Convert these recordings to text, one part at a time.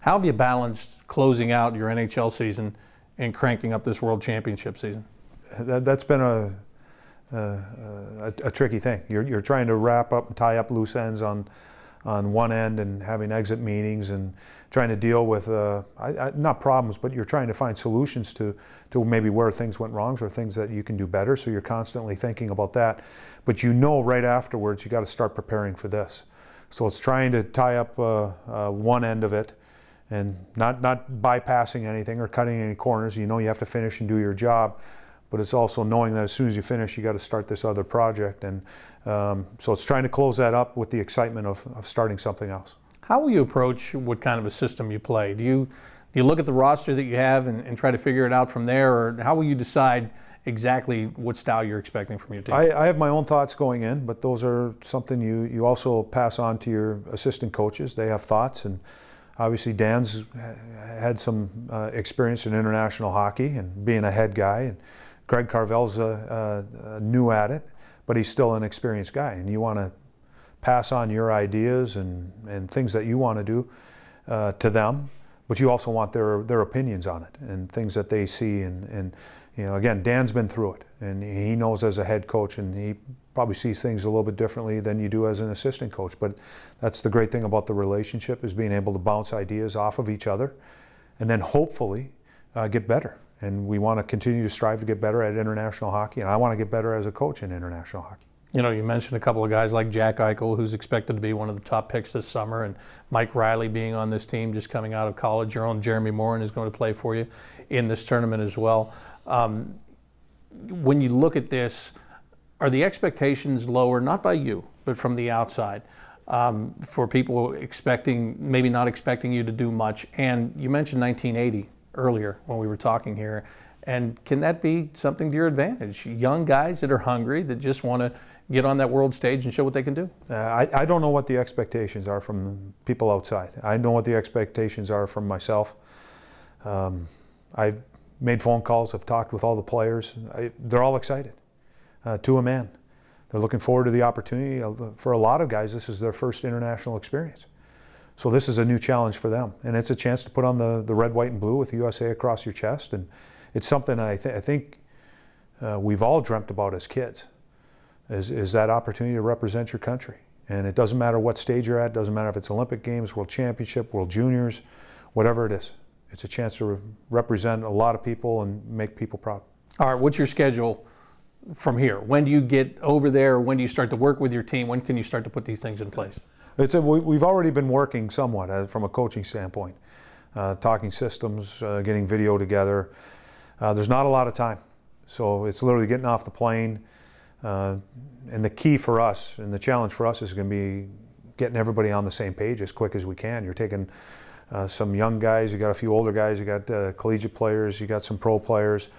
How have you balanced closing out your NHL season and cranking up this World Championship season? That's been a tricky thing. You're trying to wrap up and tie up loose ends on one end, and having exit meetings and trying to deal with not problems, but you're trying to find solutions to maybe where things went wrong or things that you can do better. So you're constantly thinking about that, but you know right afterwards you got to start preparing for this. So it's trying to tie up one end of it and not bypassing anything or cutting any corners. You know you have to finish and do your job, but it's also knowing that as soon as you finish, you got to start this other project. And so it's trying to close that up with the excitement of starting something else. How will you approach what kind of a system you play? Do you look at the roster that you have and try to figure it out from there, or how will you decide exactly what style you're expecting from your team? I have my own thoughts going in, but those are something you also pass on to your assistant coaches. They have thoughts, and obviously Dan's had some experience in international hockey and being a head guy, and Greg Carvel's new at it, but he's still an experienced guy, and you want to pass on your ideas and things that you want to do to them, but you also want their opinions on it and things that they see. And you know, again, Dan's been through it, and he knows as a head coach, and he probably sees things a little bit differently than you do as an assistant coach. But that's the great thing about the relationship, is being able to bounce ideas off of each other and then hopefully get better. And we want to continue to strive to get better at international hockey, and I want to get better as a coach in international hockey. You know, you mentioned a couple of guys like Jack Eichel, who's expected to be one of the top picks this summer, and Mike Riley being on this team just coming out of college. Your own Jeremy Morin is going to play for you in this tournament as well. When you look at this, are the expectations lower, not by you, but from the outside, for people expecting, maybe not expecting you to do much? And you mentioned 1980 earlier when we were talking here, and can that be something to your advantage? Young guys that are hungry, that just want to get on that world stage and show what they can do? I don't know what the expectations are from people outside. I know what the expectations are from myself. I've made phone calls, I've talked with all the players. They're all excited, to a man. They're looking forward to the opportunity. For a lot of guys, this is their first international experience. So this is a new challenge for them, and it's a chance to put on the red, white, and blue with USA across your chest. And it's something I think we've all dreamt about as kids, is that opportunity to represent your country. And it doesn't matter what stage you're at, doesn't matter if it's Olympic Games, World Championship, World Juniors, whatever it is. It's a chance to represent a lot of people and make people proud. All right, what's your schedule from here? When do you get over there? When do you start to work with your team? When can you start to put these things in place? We've already been working somewhat from a coaching standpoint, talking systems, getting video together. There's not a lot of time, so it's literally getting off the plane. And the key for us and the challenge for us is going to be getting everybody on the same page as quick as we can. You're taking some young guys, you got a few older guys, you got collegiate players, you got some pro players,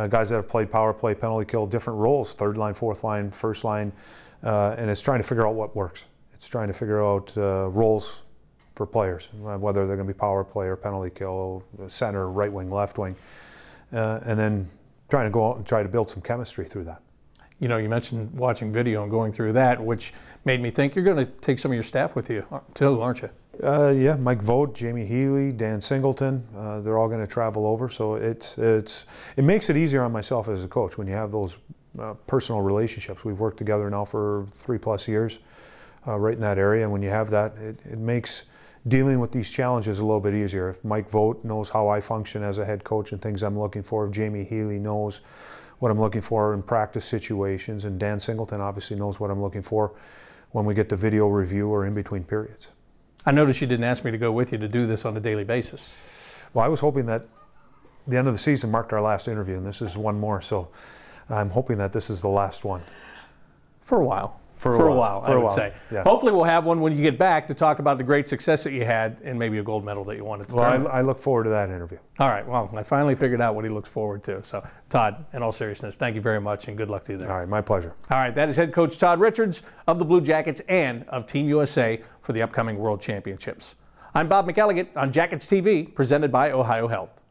guys that have played power play, penalty kill, different roles, third line, fourth line, first line, and it's trying to figure out what works. It's trying to figure out roles for players, whether they're going to be power play or penalty kill, center, right wing, left wing, and then trying to go out and try to build some chemistry through that. You know, you mentioned watching video and going through that, which made me think you're going to take some of your staff with you too, aren't you? Yeah, Mike Vogt, Jamie Healy, Dan Singleton, they're all going to travel over. So it makes it easier on myself as a coach when you have those personal relationships. We've worked together now for 3+ years right in that area, and when you have that, it makes dealing with these challenges a little bit easier. If Mike Vogt knows how I function as a head coach and things I'm looking for, if Jamie Healy knows what I'm looking for in practice situations, and Dan Singleton obviously knows what I'm looking for when we get to video review or in between periods. I noticed you didn't ask me to go with you to do this on a daily basis. Well, I was hoping that the end of the season marked our last interview, and this is one more, so I'm hoping that this is the last one. For a while. For a while, I would say. Yeah. Hopefully we'll have one when you get back to talk about the great success that you had and maybe a gold medal that you wanted to Well, I look forward to that interview. All right. Well, I finally figured out what he looks forward to. So, Todd, in all seriousness, thank you very much and good luck to you there. All right. My pleasure. All right. That is head coach Todd Richards of the Blue Jackets and of Team USA for the upcoming World Championships. I'm Bob McElligott on Jackets TV, presented by Ohio Health.